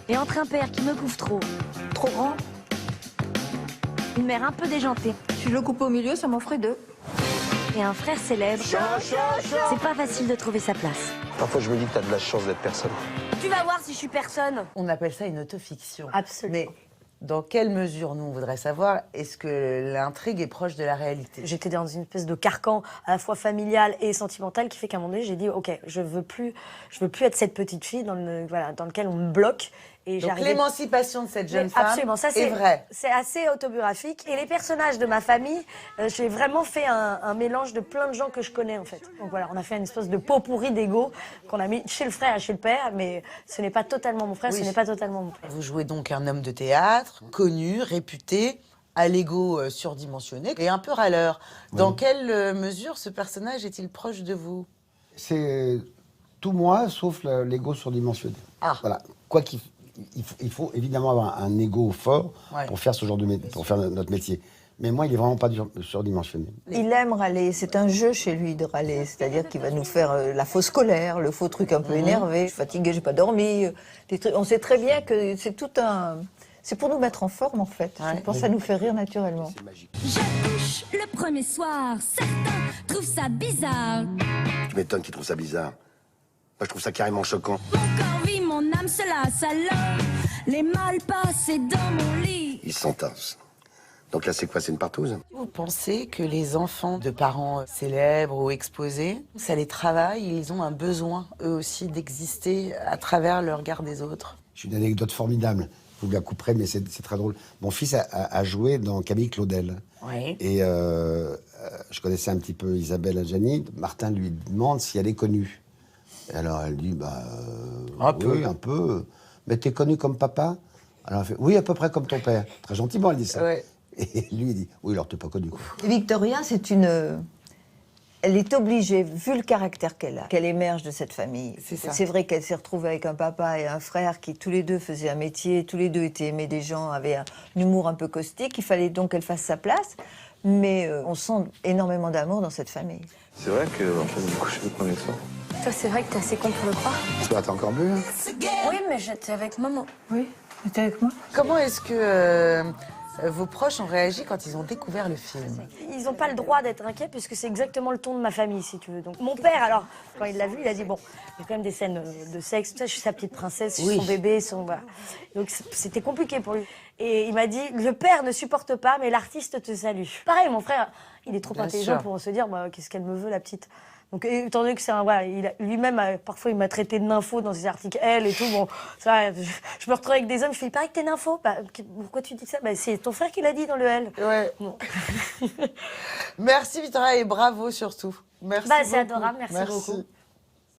Et entre un père qui me couvre trop grand, une mère un peu déjantée, Si je le coupe au milieu, ça m'en ferait 2. et un frère célèbre, c'est pas facile de trouver sa place. Parfois, je me dis que t'as de la chance d'être personne. Tu vas voir si je suis personne. On appelle ça une autofiction. Absolument. Mais dans quelle mesure, nous, on voudrait savoir, est-ce que l'intrigue est proche de la réalité? J'étais dans une espèce de carcan à la fois familial et sentimental qui fait qu'à un moment donné, j'ai dit ok, je veux plus être cette petite fille dans lequel on me bloque. Et Donc j'arrivais- l'émancipation de cette jeune femme Absolument, ça est vraie. c'est assez autobiographique. Et les personnages de ma famille, j'ai vraiment fait un mélange de plein de gens que je connais en fait. Donc voilà, on a fait une espèce de pot pourri d'ego qu'on a mis chez le frère et chez le père, mais ce n'est pas totalement mon frère, Oui. ce n'est pas totalement mon père. Vous jouez donc un homme de théâtre, connu, réputé, à l'ego surdimensionné et un peu râleur. Dans quelle mesure ce personnage est-il proche de vous? C'est tout moi, sauf l'ego surdimensionné. Ah. Voilà. Quoi il faut évidemment avoir un ego fort pour faire ce genre de pour faire notre métier. Mais moi, il est vraiment pas surdimensionné. Il aime râler, c'est un jeu chez lui de râler, c'est-à-dire qu'il va nous faire la fausse colère, le faux truc un peu énervé, je suis fatiguée, j'ai pas dormi, des trucs. On sait très bien que c'est tout un... C'est pour nous mettre en forme en fait, je pense que ça nous fait rire naturellement. C'est magique. Je couche le premier soir, certains trouvent ça bizarre. Tu m'étonnes qu'ils trouvent ça bizarre. Moi, je trouve ça carrément choquant. Mon corps vit, mon âme se lasse alors. Les mal passés dans mon lit. Ils s'entassent. Donc là, c'est quoi? C'est une partouze? Vous pensez que les enfants de parents célèbres ou exposés, ça les travaille, ils ont un besoin, eux aussi, d'exister à travers le regard des autres? J'ai une anecdote formidable. Vous me la couperez, mais c'est très drôle. Mon fils a joué dans Camille Claudel. Oui. Et je connaissais un petit peu Isabelle Adjani. Martin lui demande si elle est connue. Et alors elle dit, oui, un peu. Mais t'es connu comme papa? Alors elle fait, oui, à peu près comme ton père. Très gentiment, elle dit ça. Ouais. Et lui, il dit, oui, alors t'es pas connu. Quoi. Et Victoria, elle est obligée, vu le caractère qu'elle a, qu'elle émerge de cette famille. C'est ça. C'est vrai qu'elle s'est retrouvée avec un papa et un frère qui, tous les deux, faisaient un métier, tous les deux étaient aimés des gens, avaient un humour un peu caustique. Il fallait donc qu'elle fasse sa place. Mais on sent énormément d'amour dans cette famille. C'est vrai qu'en fait, vous couchez le premier soir. Toi, c'est vrai que t'es assez con pour le croire. Toi, t'as encore bu, hein? Oui, mais j'étais avec maman. Oui, t'es avec moi? Comment est-ce que vos proches ont réagi quand ils ont découvert le film? Ils n'ont pas le droit d'être inquiets puisque c'est exactement le ton de ma famille, si tu veux. Donc, mon père, alors, quand il l'a vu, il a dit bon, il y a quand même des scènes de sexe, tout ça, je suis sa petite princesse, je suis son bébé, voilà. Donc c'était compliqué pour lui. Et il m'a dit le père ne supporte pas, mais l'artiste te salue. Pareil, mon frère, il est trop intelligent pour se dire qu'est-ce qu'elle me veut, la petite. Donc, étant donné que c'est lui-même, parfois, il m'a traité de nympho dans ses articles L et tout. Bon, ça, je me retrouve avec des hommes, je fais, il paraît que t'es nympho. Pourquoi tu dis ça? C'est ton frère qui l'a dit dans le L. Ouais. Bon. Merci Victoria et bravo surtout. Merci C'est beaucoup. adorable, merci beaucoup.